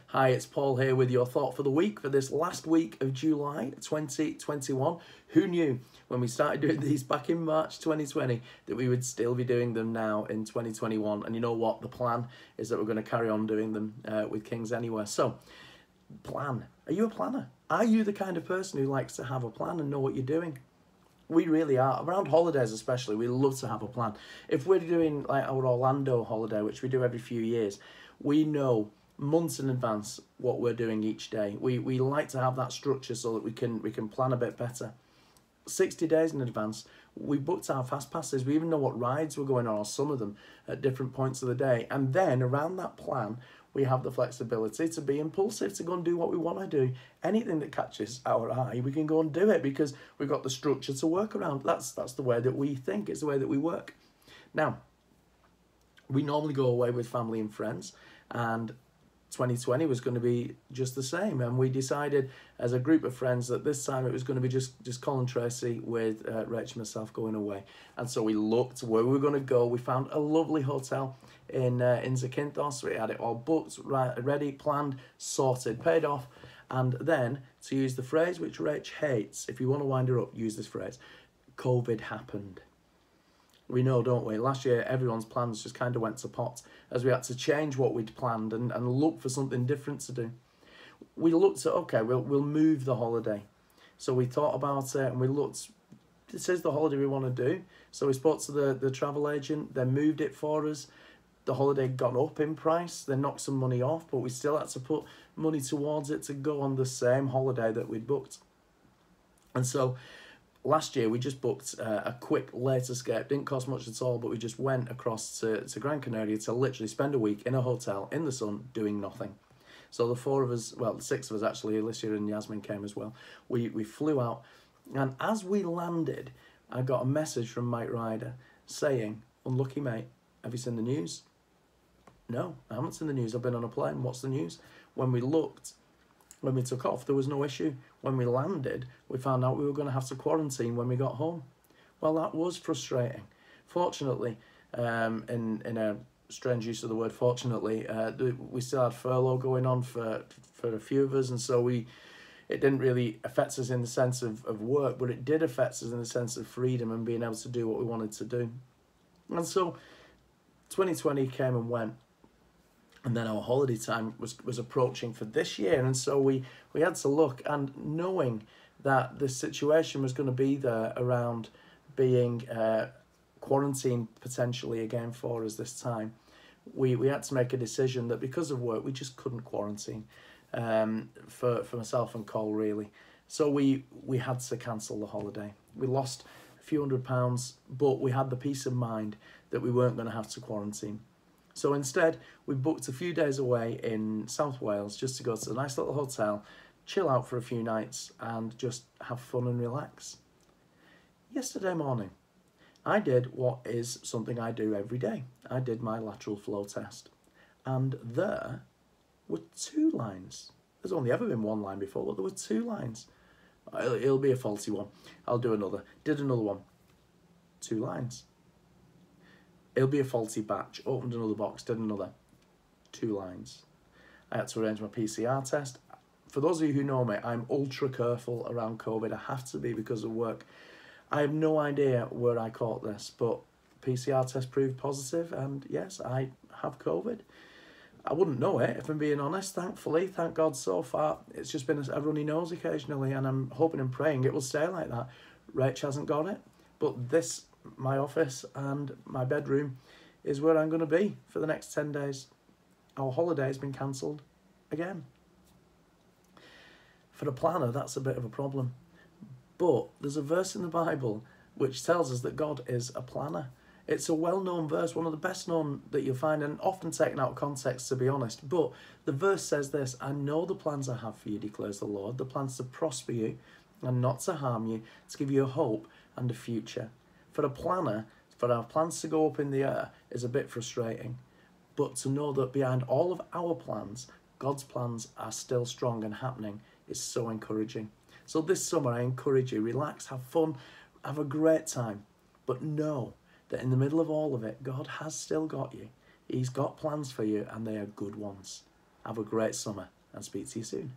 Hi, it's Paul here with your thought for the week for this last week of July 2021. Who knew when we started doing these back in March 2020 that we would still be doing them now in 2021? And you know what? The plan is that we're going to carry on doing them with Kings Anywhere. So, plan. Are you a planner? Are you the kind of person who likes to have a plan and know what you're doing? We really are. Around holidays especially, we love to have a plan. If we're doing like our Orlando holiday, which we do every few years, we know months in advance what we're doing each day. We like to have that structure so that we can plan a bit better. 60 days in advance, we booked our fast passes. We even know what rides we're going on, or some of them at different points of the day. And then around that plan, we have the flexibility to be impulsive, to go and do what we want to do. Anything that catches our eye, we can go and do it because we've got the structure to work around. That's the way that we think. It's the way that we work. Now, we normally go away with family and friends, and 2020 was going to be just the same, and we decided as a group of friends that this time it was going to be just Colin Tracy with Rach and myself going away. And so we looked where we were going to go. We found a lovely hotel in Zakynthos. We had it all booked, ready, planned, sorted, paid off. And then, to use the phrase which Rach hates, if you want to wind her up, use this phrase: COVID happened. We know, don't we? Last year, everyone's plans just kind of went to pot as we had to change what we'd planned and look for something different to do. We looked at, okay, we'll move the holiday. So we thought about it and we looked, this is the holiday we want to do. So we spoke to the travel agent, they moved it for us. The holiday got up in price, they knocked some money off, but we still had to put money towards it to go on the same holiday that we'd booked. And so last year, we just booked a quick late escape. Didn't cost much at all, but we just went across to Gran Canaria to literally spend a week in a hotel in the sun doing nothing. So the four of us, well, 6 of us actually, Alicia and Yasmin came as well. We flew out, and as we landed, I got a message from Mike Ryder saying, "Unlucky mate, have you seen the news?" No, I haven't seen the news. I've been on a plane. What's the news? When we looked, when we took off, there was no issue. When we landed, we found out we were going to have to quarantine when we got home. Well, that was frustrating. Fortunately, in a strange use of the word fortunately, we still had furlough going on for a few of us, and so it didn't really affect us in the sense of work, but it did affect us in the sense of freedom and being able to do what we wanted to do. And so 2020 came and went. And then our holiday time was approaching for this year. And so we had to look, and knowing that the situation was going to be there around being quarantined potentially again for us this time, we had to make a decision that because of work, we just couldn't quarantine for myself and Cole, really. So we had to cancel the holiday. We lost a few £100, but we had the peace of mind that we weren't going to have to quarantine. So instead, we booked a few days away in South Wales just to go to a nice little hotel, chill out for a few nights, and just have fun and relax. Yesterday morning, I did what is something I do every day. I did my lateral flow test, and there were 2 lines. There's only ever been 1 line before, but there were 2 lines. It'll be a faulty one. I'll do another. Did another one. 2 lines. It'll be a faulty batch. Opened another box, did another. 2 lines. I had to arrange my PCR test. For those of you who know me, I'm ultra careful around COVID. I have to be because of work. I have no idea where I caught this, but PCR test proved positive, and yes, I have COVID. I wouldn't know it, if I'm being honest, thankfully. Thank God so far. It's just been a runny nose occasionally, and I'm hoping and praying it will stay like that. Rach hasn't got it, but this, my office and my bedroom, is where I'm going to be for the next 10 days. Our holiday has been cancelled again. For a planner, that's a bit of a problem. But there's a verse in the Bible which tells us that God is a planner. It's a well-known verse, one of the best known that you'll find, and often taken out of context, to be honest. But the verse says this: "I know the plans I have for you, declares the Lord, the plans to prosper you and not to harm you, to give you a hope and a future." For a planner, for our plans to go up in the air is a bit frustrating. But to know that behind all of our plans, God's plans are still strong and happening is so encouraging. So this summer, I encourage you, relax, have fun, have a great time. But know that in the middle of all of it, God has still got you. He's got plans for you, and they are good ones. Have a great summer. and speak to you soon.